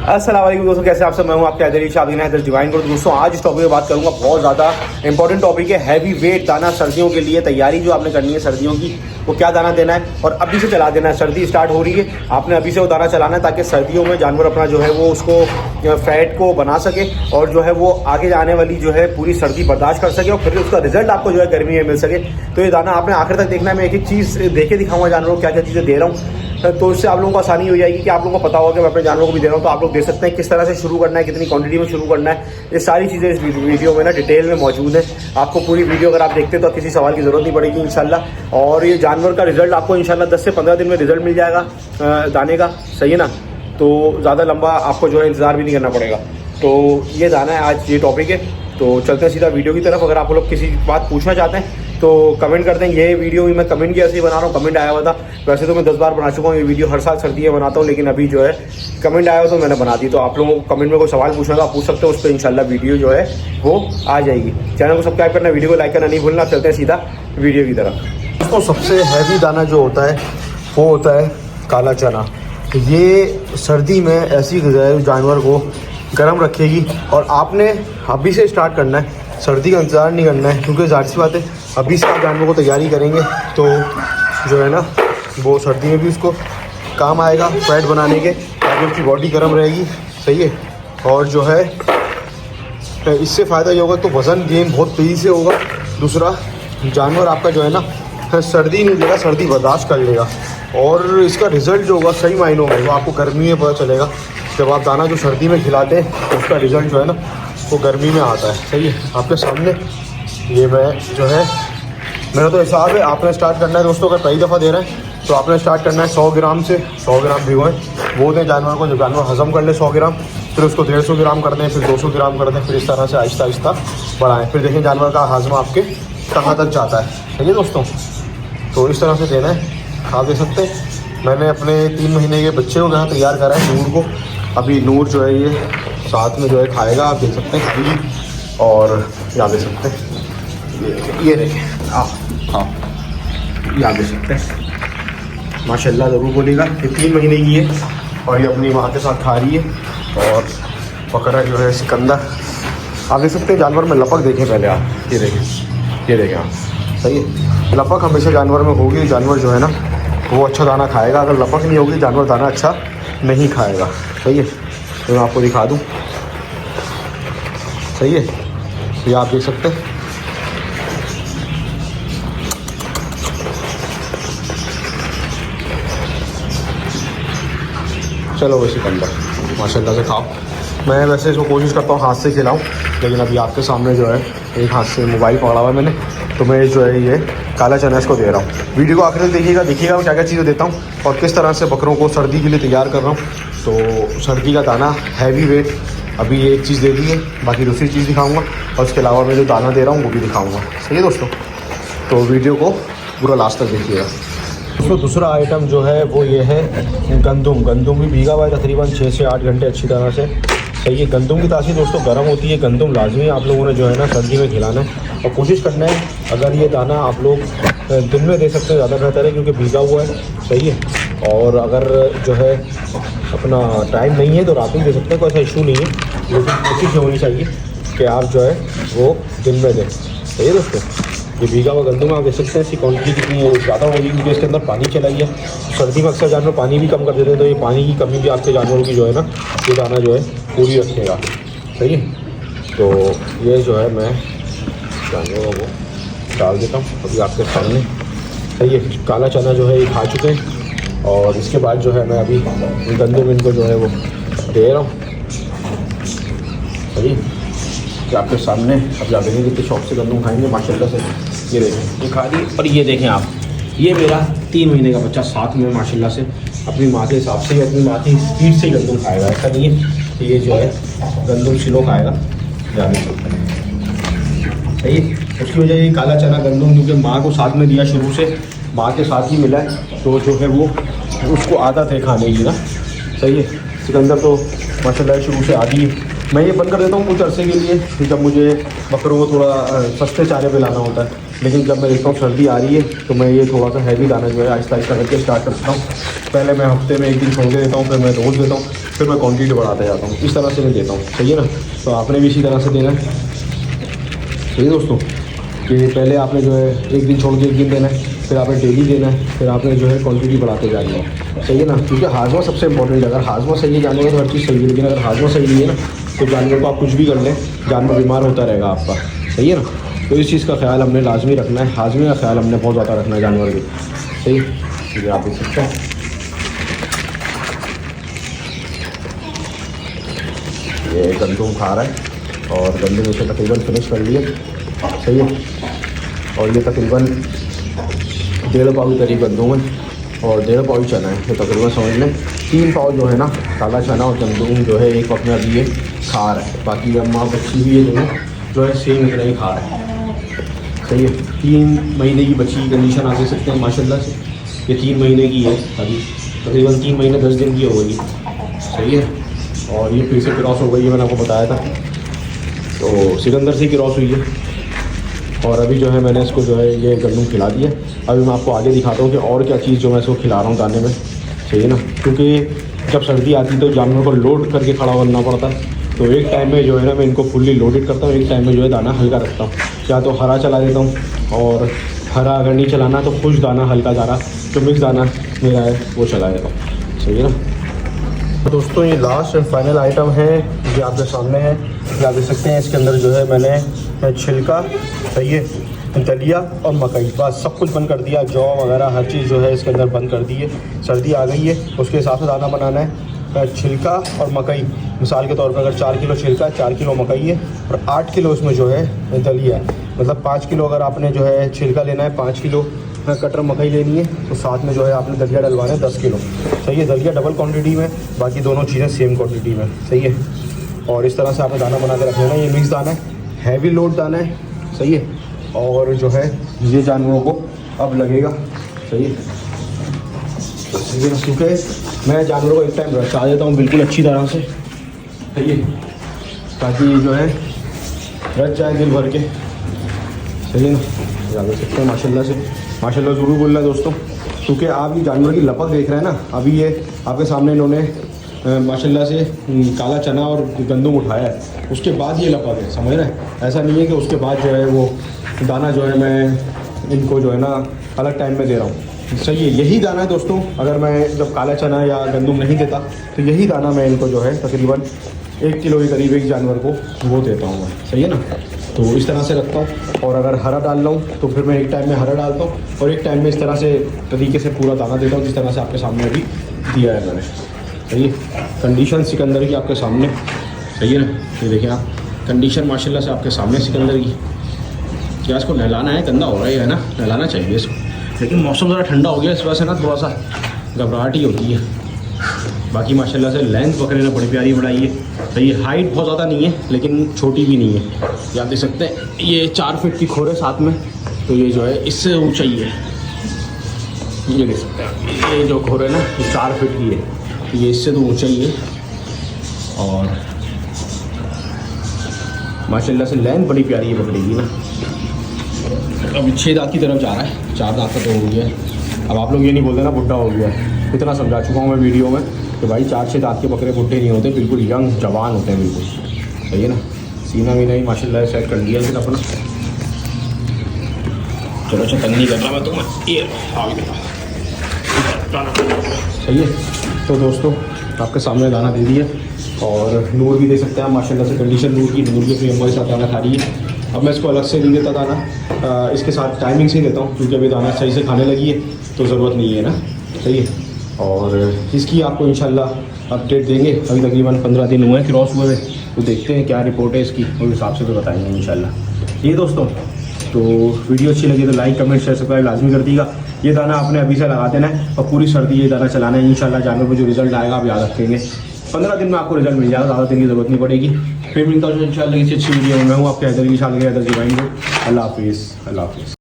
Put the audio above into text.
अस्सलाम वालेकुम दोस्तों, कैसे आप सब। मैं हूं आपके आदरी शादीन हैदर डिवाइन को। दोस्तों आज इस टॉपिक में बात करूंगा, बहुत ज़्यादा इंपॉर्टेंट टॉपिक है। हैवी वेट दाना सर्दियों के लिए तैयारी जो आपने करनी है सर्दियों की, वो क्या दाना देना है और अभी से चला देना है। सर्दी स्टार्ट हो रही है, आपने अभी से वो दाना चलाना है ताकि सर्दियों में जानवर अपना जो है वो उसको फैट को बना सके और जो है वो आगे जाने वाली जो है पूरी सर्दी बर्दाश्त कर सके और फिर उसका रिजल्ट आपको जो है गर्मी में मिल सके। तो ये दाना आपने आखिर तक देखना है। मैं एक एक चीज़ देके दिखाऊंगा जानवरों को क्या क्या चीज़ें दे रहा हूँ, तो इससे आप लोगों को आसानी हो जाएगी कि आप लोगों को पता होगा कि मैं अपने जानवरों को भी दे रहा हूँ। तो आप लोग दे सकते हैं किस तरह से शुरू करना है, कितनी क्वांटिटी में शुरू करना है। ये सारी चीज़ें इस वीडियो में ना डिटेल में मौजूद है। आपको पूरी वीडियो अगर आप देखते हैं तो किसी सवाल की ज़रूरत नहीं पड़ेगी इंशाल्लाह। और ये जानवर का रिजल्ट आपको इंशाल्लाह 10 से 15 दिन में रिजल्ट मिल जाएगा दाने का, सही है ना। तो ज़्यादा लंबा आपको जो है इंतज़ार भी नहीं करना पड़ेगा। तो ये दाना है, आज ये टॉपिक है। तो चलते हैं सीधा वीडियो की तरफ। अगर आप लोग किसी बात पूछना चाहते हैं तो कमेंट करते हैं। ये वीडियो भी मैं कमेंट की ऐसे ही बना रहा हूँ, कमेंट आया हुआ था। वैसे तो मैं 10 बार बना चुका हूँ ये वीडियो, हर साल सर्दी में बनाता हूँ, लेकिन अभी जो है कमेंट आया हुआ तो मैंने बना दी। तो आप लोगों को कमेंट में कोई सवाल पूछना तो आप पूछ सकते हो, उस पर इंशाल्लाह वीडियो जो है वो आ जाएगी। चैनल को सब्सक्राइब करना, वीडियो को लाइक करना नहीं भूलना। चलते हैं सीधा वीडियो की तरफ। तो सबसे हैवी दाना जो होता है वो होता है काला चना। ये सर्दी में ऐसी ग़िज़ा है जानवर को गर्म रखेगी और आपने अभी से स्टार्ट करना है, सर्दी का इंतज़ार नहीं करना है। क्योंकि ज़ाहिर सी बात है अभी से आप जानवर को तैयारी करेंगे तो जो है ना वो सर्दी में भी उसको काम आएगा फैट बनाने के, ताकि उसकी बॉडी गर्म रहेगी, सही है। और जो है इससे फ़ायदा ये होगा तो वज़न गेन बहुत तेज़ी से होगा। दूसरा जानवर आपका जो है ना सर्दी नहीं लेगा, सर्दी बर्दाश्त कर लेगा। और इसका रिज़ल्ट जो होगा सही मायनों में वो आपको गर्मी में पता चलेगा। जब आप दाना जो सर्दी में खिलाते हैं तो उसका रिज़ल्ट जो है ना वो गर्मी में आता है, सही है। आपके सामने ये मैं जो है मेरा तो हिसाब है आपने स्टार्ट करना है दोस्तों। अगर पहली दफ़ा दे रहे हैं तो आपने स्टार्ट करना है 100 ग्राम से। 100 ग्राम भिगोएं, वो दें जानवर को, जब जानवर हज़म कर ले 100 ग्राम, फिर उसको 150 ग्राम कर दें, फिर 200 ग्राम कर दें, फिर इस तरह से आहिस्ता आहिस्ता बढ़ाएँ। फिर देखें जानवर का हाजमा आपके कहाँ तक जाता है, सही है दोस्तों। तो इस तरह से देना है, आप दे सकते हैं। मैंने अपने 3 महीने के बच्चे को यहाँ तैयार करा है, नूर को। अभी नूर जो है ये साथ में जो है खाएगा, आप देख सकते हैं। और यहाँ दे सकते हैं, ये देखें आप, हाँ यहाँ दे सकते हैं। माशाल्लाह ज़रूर बोलेगा। ये 3 महीने की है और ये अपनी माँ के साथ खा रही है। और बकरा जो है सिकंदर, आप देख सकते हैं। जानवर में लपक देखें पहले आप, ये देखें आप, सही है। लपक हमेशा जानवर में होगी, जानवर जो है ना वो अच्छा दाना खाएगा। अगर लपक नहीं होगी जानवर दाना अच्छा नहीं खाएगा, सही है। तो मैं आपको दिखा दूँ, सही है। ये आप देख सकते हैं। चलो वैसे कंदर माशाल्लाह से खाओ। मैं वैसे इसको कोशिश करता हूँ हाथ से खिलाऊँ, लेकिन अभी आपके सामने जो है एक हाथ से मोबाइल पकड़ा हुआ है मैंने, तो मैं जो है ये काला चना इसको दे रहा हूँ। वीडियो को आखिर तक देखिएगा मैं क्या क्या चीज़ें देता हूँ और किस तरह से बकरों को सर्दी के लिए तैयार कर रहा हूँ। तो सर्दी का दाना हैवी वेट अभी एक चीज़ दे दी है, बाकी दूसरी चीज़ दिखाऊंगा और उसके अलावा मैं जो दाना दे रहा हूँ वो भी दिखाऊंगा, सही है दोस्तों। तो वीडियो को पूरा लास्ट तक देखिएगा दोस्तों। दूसरा आइटम जो है वो ये है गंदम। गंदम भी भीगा हुआ है तकरीबन 6 से 8 घंटे अच्छी तरह से, सही है। गंदम की तासीर दोस्तों गर्म होती है। गंदम लाजमी आप लोगों ने जो है ना सर्दी में खिलाना है और कोशिश करना है अगर ये दाना आप लोग दिन में दे सकते हैं ज़्यादा बेहतर है, क्योंकि भीगा हुआ है, सही है। और अगर जो है अपना टाइम नहीं है तो रात में दे सकते हैं, कोई ऐसा इशू नहीं है, लेकिन कोशिश होनी चाहिए कि आप जो है वो दिन में दें, सही है दोस्तों। ये भीगा हुआ गंदम आप देख सकते हैं, इसकी क्वान्टिटी कितनी है, ज़्यादा होगी क्योंकि इसके अंदर पानी चला गया। सर्दी में अक्सर जानवर पानी भी कम कर देते हैं, तो ये पानी की कमी भी आपके जानवरों की जो है ना ये दाना जो है पूरी रखेगा, सही है। तो ये जो है मैं जानवरों को डाल देता हूँ अभी आपके सामने, सही है। काला चना जो है ये खा चुके हैं और इसके बाद जो है मैं अभी गंदम इनको जो है वो दे रहा हूँ, सही कि आपके सामने। अभी आप देखेंगे कितने शौक से गंदम खाएंगे माशाल्लाह से। ये देखें ये खा ली, और ये देखें आप, ये मेरा 3 महीने का बच्चा साथ में माशाल्लाह से अपनी माँ के हिसाब से, अपनी माँ की स्पीड से गंदम खाएगा। ऐसा नहीं है कि ये जो है गंदम सिलो खाएगा, जाने सही है। उसकी वजह ये काला चना गंदम क्योंकि माँ को साथ में दिया, शुरू से माँ के साथ ही मिला है, तो जो है वो उसको आदत है खाने की ना, सही है। सिकंदर तो माशाल्लाह शुरू से आदि है। मैं ये बंद कर देता हूँ कुछ अरसे के लिए, जब मुझे बकरों को थोड़ा सस्ते चारे पे लाना होता है, लेकिन जब मैं देखता हूँ सर्दी आ रही है तो मैं ये थोड़ा सा हैवी दाना जो है आहिस्ता आहिस्ता करके स्टार्ट करता हूँ। पहले मैं हफ्ते में 1 दिन छोड़ के देता हूँ, फिर मैं रोज़ देता हूँ, फिर मैं क्वान्टिटी बढ़ाते जाता हूँ। इस तरह से मैं देता हूँ, सही है ना। तो आपने भी इसी तरह से देना है, सही है दोस्तों, कि पहले आपने जो है एक दिन छोड़ के एक दिन देना है, फिर आपने डेली देना है, फिर आपने जो है क्वांटिटी बढ़ाते जानी है, सही है ना। क्योंकि हाजमा सबसे इंपॉर्टेंट है। अगर हाजमा सही है जानवर का तो हर चीज़ सही है, लेकिन अगर हाजमा सही नहीं है ना तो जानवर को आप कुछ भी कर लें, जानवर बीमार होता रहेगा आपका, सही है ना। तो इस चीज़ का ख्याल हमने लाजमी रखना है, हाजमे का ख्याल हमने बहुत ज़्यादा रखना है जानवर की, सही। ठीक आप देख सकते हैं ये गंदम खा रहा है और गंदम इसे तकरीबन फिनिश कर लिए, सही है। और ये तकरीबन 1.5 पाव के करीब गंदम है और 1.5 पाव चना है। तो तकरीबन समझ लें 3 पाव जो है ना काला चना और गंदम जो है एक वक्त में अभी ये खा रहा है। बाकी अम्मा बच्ची भी ये दोनों जो है सेम इतना ही खा रहा है, सही है। 3 महीने की बच्ची की कंडीशन आप देख सकते हैं माशाल्लाह से, ये 3 महीने की है अभी, तकरीबन 3 महीने 10 दिन की हो गई, सही है। और ये फिर से क्रॉस हो गई है, मैंने आपको बताया था। तो सिकंदर से क्रॉस हुई है और अभी जो है मैंने इसको जो है ये गंदम खिला दिया। अभी मैं आपको आगे दिखाता हूँ कि और क्या चीज़ जो मैं इसको खिला रहा हूँ दाने में, सही है ना। क्योंकि जब सर्दी आती है तो जानवर को लोड करके खड़ा करना पड़ता है। तो एक टाइम में जो है ना मैं इनको फुल्ली लोडेड करता हूँ, एक टाइम में जो है दाना हल्का रखता हूँ। या तो हरा चला देता हूँ और हरा अगर नहीं चलाना तो खुश दाना, हल्का दाना जो मिक्स दाना मेरा है वो चला देता हूँ, सही है ना। तो दोस्तों ये लास्ट एंड फाइनल आइटम है जो आपके सामने है, ये आप देख सकते हैं। इसके अंदर जो है मैंने छिलका, सही है, दलिया और मकई, बस सब कुछ बंद कर दिया। जौ वगैरह हर चीज़ जो है इसके अंदर बंद कर दी है। सर्दी आ गई है, उसके हिसाब से दाना बनाना है। छिलका और मकई, मिसाल के तौर पर अगर 4 किलो छिलका, 4 किलो मकई है और 8 किलो इसमें जो है दलिया है। मतलब 5 किलो अगर आपने जो है छिलका लेना है, 5 किलो कटर मकई लेनी है, तो साथ में जो है आपने दलिया डलवाना है 10 किलो, सही है। दलिया डबल क्वांटिटी में, बाकी दोनों चीज़ें सेम क्वांटिटी में, सही है। और इस तरह से आपने दाना बना के रख लेना। ये मिक्स दाना है, हैवी लोड दाना है, सही है। और जो है ये जानवरों को अब लगेगा, सही है। ये सूखे मैं जानवरों को एक टाइम रचा देता हूँ बिल्कुल अच्छी तरह से, सही है, ताकि ये जो है रच जाए दिल भर के, सही है ना। याद देख सकते हैं माशाल्लाह से, माशाल्लाह ज़रूर बोल रहा है दोस्तों, क्योंकि आप ये जानवर की लपक देख रहे हैं ना। अभी ये आपके सामने इन्होंने माशाल्लाह से काला चना और गंदम उठाया है, उसके बाद ये लपक है, समझ रहे हैं। ऐसा नहीं है कि उसके बाद जो है वो दाना जो है मैं इनको जो है ना अलग टाइम में दे रहा हूँ, सही है। यही दाना है दोस्तों, अगर मैं जब काला चना या गंदम नहीं देता तो यही दाना मैं इनको जो है तकरीबन 1 किलो के करीब एक जानवर को वो देता हूँ मैं, सही है ना। तो इस तरह से रखता हूँ। और अगर हरा डाल रहा हूँ तो फिर मैं एक टाइम में हरा डालता हूँ और एक टाइम में इस तरह से तरीके से पूरा दाना देता हूँ, जिस तरह से आपके सामने अभी दिया है मैंने, सही है। कंडीशन सिकंदर की आपके सामने, सही है ना। ये देखें आप, कंडीशन माशाल्लाह से आपके सामने सिकंदर की। क्या इसको नहलाना है, गंदा हो रहा है ना, नहलाना चाहिए इसको, लेकिन मौसम ज़रा ठंडा हो गया इस वजह से ना थोड़ा सा घबराहट ही होती है। बाकी माशाल्लाह से लेंथ बकरे ने बड़ी प्यारी बढ़ाई है, सही है। हाइट बहुत ज़्यादा नहीं है लेकिन छोटी भी नहीं है। ये आप देख सकते हैं ये 4 फीट की खोर है साथ में, तो ये जो है इससे ऊंचाई है, ये देख सकते हैं। ये जो खोर है ना ये 4 फीट की है, तो ये इससे तो ऊंचाई है। और माशाल्लाह से लेंथ बड़ी प्यारी है बकरी की ना। अभी 6 दांत की तरफ जा रहा है, 4 दांत का तो हो गया है। अब आप लोग ये नहीं बोलते ना बुढ़ा हो गया है, इतना समझा चुका हूँ मैं वीडियो में कि भाई 4-6 दांत के बकरे बुढ़े नहीं होते, बिल्कुल यंग जवान होते हैं बिल्कुल, सही है ना। सीना वीना ही माशाल्लाह सेट कर लिया फिर अपना। चलो चतन नहीं कर रहा मैं, तो ये सही है। तो दोस्तों आपके सामने दाना दे दिया और नूर भी दे सकते हैं माशाल्लाह से, कंडीशन नूर की अपनी अम्मा के साथ दाना खा रही है। अब मैं इसको अलग से नहीं देता दाना, इसके साथ टाइमिंग से ही देता हूँ, क्योंकि अभी दाना सही से खाने लगी है तो ज़रूरत नहीं है ना, सही है। और इसकी आपको इंशाल्लाह अपडेट देंगे। अभी तकरीबन 15 दिन हुए हैं क्रॉस हुए, तो देखते हैं क्या रिपोर्ट है इसकी, उस हिसाब से तो बताएंगे इंशाल्लाह। ये दोस्तों, तो वीडियो अच्छी लगी तो लाइक कमेंट शेयर सब्सक्राइब लाजमी कर दीजिएगा। ये दाना आपने अभी से लगा देना है और पूरी सर्दी ये दाना चलाना है। इंशाल्लाह जानवर में जो रिजल्ट आएगा आप याद रखेंगे, 15 दिन में आपको रिजल्ट मिल जाएगा, ज़्यादा दिन की ज़रूरत नहीं पड़ेगी। फिर मिलता हूँ इंशाल्लाह किसी अच्छी वीडियो में। मैं हूँ आपके हैदर ईशा, हैदर डिवाइन को। अल्लाह हाफिज़, अल्लाह हाफिज़।